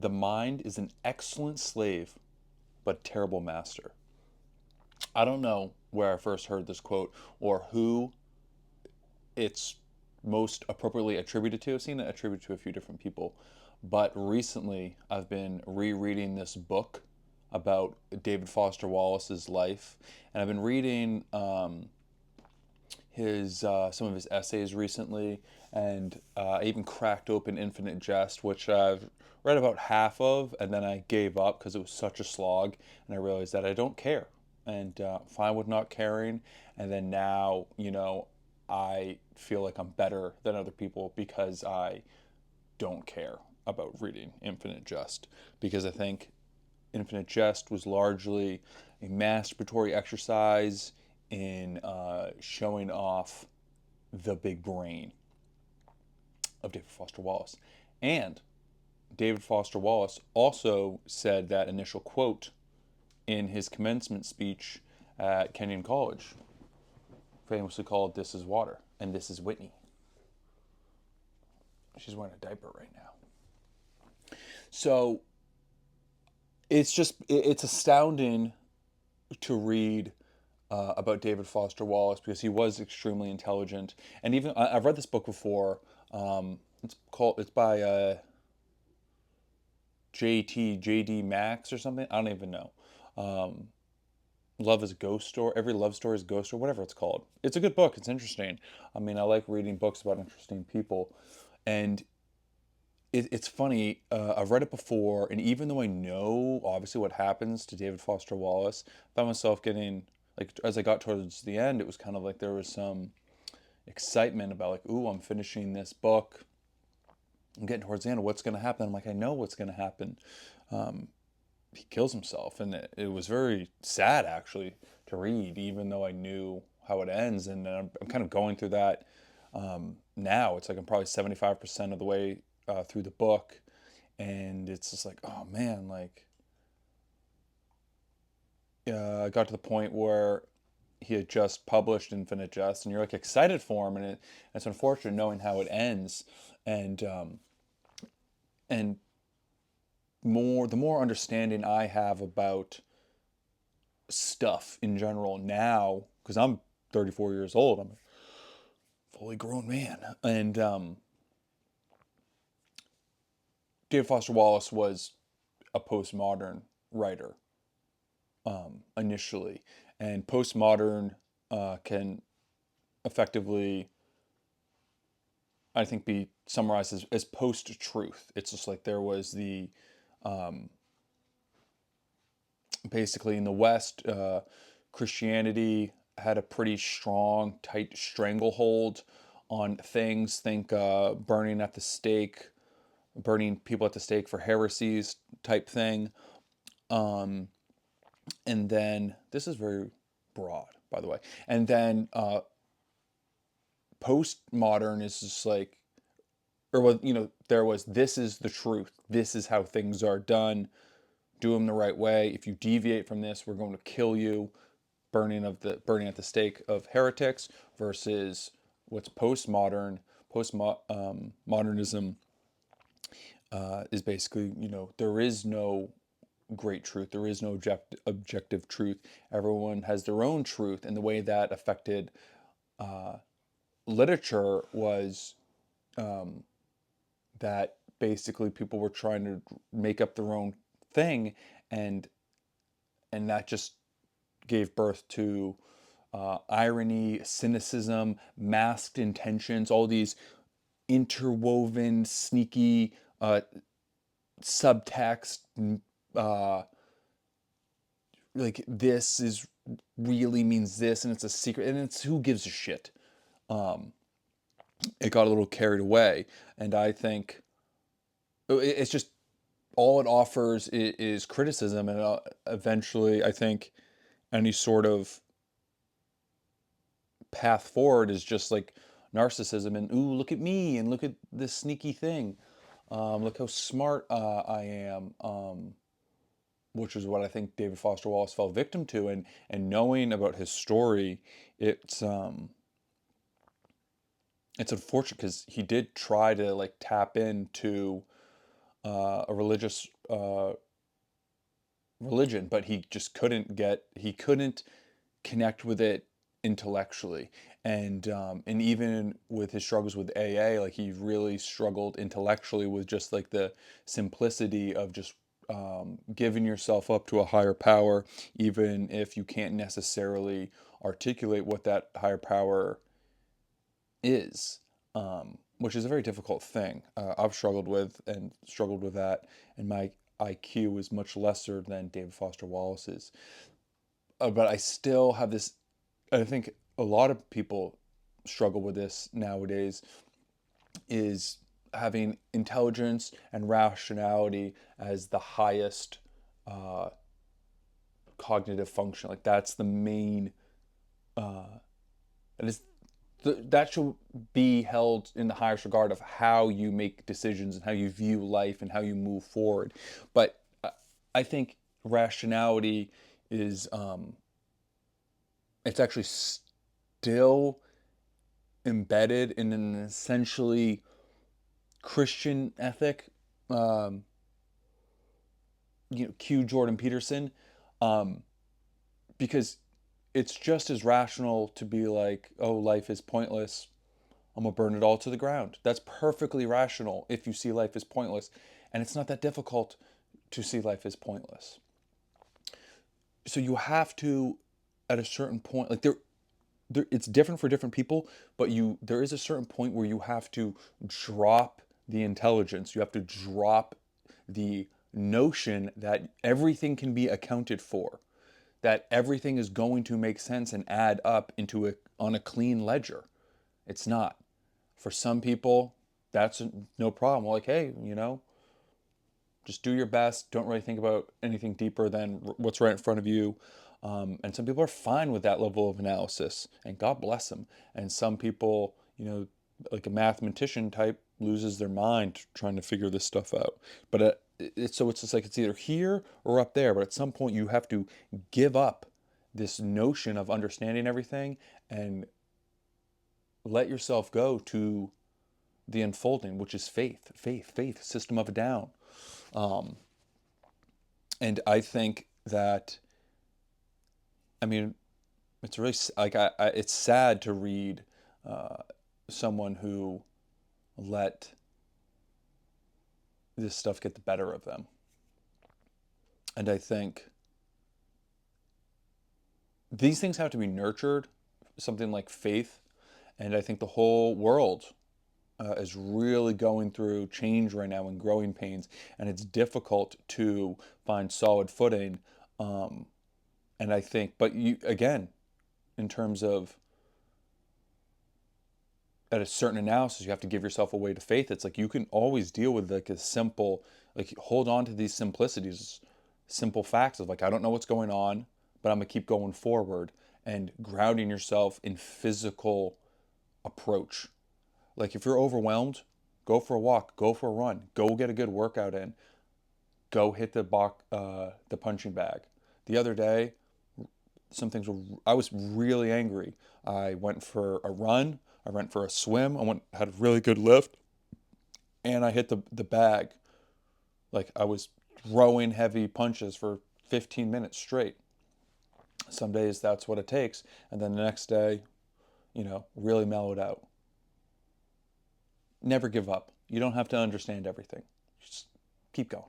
the mind is an excellent slave, but terrible master. I don't know where I first heard this quote or who it's most appropriately attributed to. I've seen it attributed to a few different people. But recently, I've been rereading this book about David Foster Wallace's life. And I've been reading his some of his essays recently, and I even cracked open Infinite Jest, which I've read about half of, and then I gave up because it was such a slog, and I realized that I don't care, and fine with not caring. And then now, I feel like I'm better than other people because I don't care about reading Infinite Jest, because I think Infinite Jest was largely a masturbatory exercise in showing off the big brain of David Foster Wallace. And David Foster Wallace also said that initial quote in his commencement speech at Kenyon College, famously called "This is water and this is Whitney." She's wearing a diaper right now. So it's astounding to read about David Foster Wallace because he was extremely intelligent. And even I've read this book before. It's by J.D. Maxx or something. I don't even know. Love is a Ghost Story. Every love story is a ghost story, whatever it's called. It's a good book. It's interesting. I mean, I like reading books about interesting people, and it's funny. I've read it before, and even though I know obviously what happens to David Foster Wallace, I found myself getting like as I got towards the end, it was kind of like there was some excitement about like, ooh, I'm finishing this book. I'm getting towards the end. What's going to happen? I'm like, I know what's going to happen. He kills himself, and it was very sad actually to read, even though I knew how it ends. And I'm kind of going through that now. It's like I'm probably 75% of the way through the book, and it's just like, oh man, like I got to the point where he had just published Infinite Jest, and you're like excited for him, and it's unfortunate knowing how it ends, and and the more understanding I have about stuff in general now, because I'm 34 years old, I'm a fully grown man, and David Foster Wallace was a postmodern writer initially, and postmodern can effectively, I think, be summarized as post-truth. It's just like there was the basically in the West, Christianity had a pretty strong, tight stranglehold on things. Think burning at the stake, burning people at the stake for heresies type thing. Um, and then this is very broad, by the way. And then postmodern is just like, or what there was. This is the truth. This is how things are done. Do them the right way. If you deviate from this, we're going to kill you. Burning at the stake of heretics versus what's postmodern. Postmodernism is basically, there is no great truth. There is no objective truth. Everyone has their own truth, and the way that affected literature was that basically people were trying to make up their own thing, and that just gave birth to irony, cynicism, masked intentions, all these interwoven, sneaky subtext. Uh, like this is really means this, and it's a secret, and it's who gives a shit. It got a little carried away, and I think it's just all it offers is criticism, and eventually, I think any sort of path forward is just like narcissism and ooh, look at me and look at this sneaky thing. Look how smart I am, which is what I think David Foster Wallace fell victim to. And knowing about his story, it's unfortunate because he did try to like tap into a religious religion, but he couldn't connect with it intellectually. And even with his struggles with AA, like he really struggled intellectually with just like the simplicity of just giving yourself up to a higher power, even if you can't necessarily articulate what that higher power is, which is a very difficult thing. I've struggled with that, and my IQ is much lesser than David Foster Wallace's. But I still have this. I think a lot of people struggle with this nowadays, is having intelligence and rationality as the highest uh, cognitive function. Like that's the main. That is that should be held in the highest regard of how you make decisions and how you view life and how you move forward. But I think rationality is it's actually still embedded in an essentially Christian ethic. Um, Q Jordan Peterson, um, because it's just as rational to be like, oh, life is pointless. I'm gonna burn it all to the ground. That's perfectly rational if you see life as pointless, and it's not that difficult to see life as pointless. So you have to, at a certain point, like it's different for different people, but there is a certain point where you have to drop the intelligence. You have to drop the notion that everything can be accounted for, that everything is going to make sense and add up into on a clean ledger. It's not. For some people, that's no problem. Like, hey, just do your best. Don't really think about anything deeper than what's right in front of you. And some people are fine with that level of analysis, and God bless them. And some people, like a mathematician type, loses their mind trying to figure this stuff out. But it's just like it's either here or up there. But at some point, you have to give up this notion of understanding everything and let yourself go to the unfolding, which is faith, System of a Down. Um, and I think that, I mean, it's really like it's sad to read uh, someone who let this stuff get the better of them. And I think these things have to be nurtured, something like faith. And I think the whole world is really going through change right now and growing pains, and it's difficult to find solid footing. Um, and I think, but you again, in terms of at a certain analysis, you have to give yourself a way to faith. It's like you can always deal with like a simple, like hold on to these simplicities, simple facts of like, I don't know what's going on, but I'm gonna keep going forward and grounding yourself in physical approach. Like if you're overwhelmed, go for a walk, go for a run, go get a good workout in, go hit the punching bag. The other day, I was really angry. I went for a run, I went for a swim, had a really good lift, and I hit the bag. Like I was throwing heavy punches for 15 minutes straight. Some days that's what it takes, and then the next day, really mellowed out. Never give up. You don't have to understand everything. Just keep going.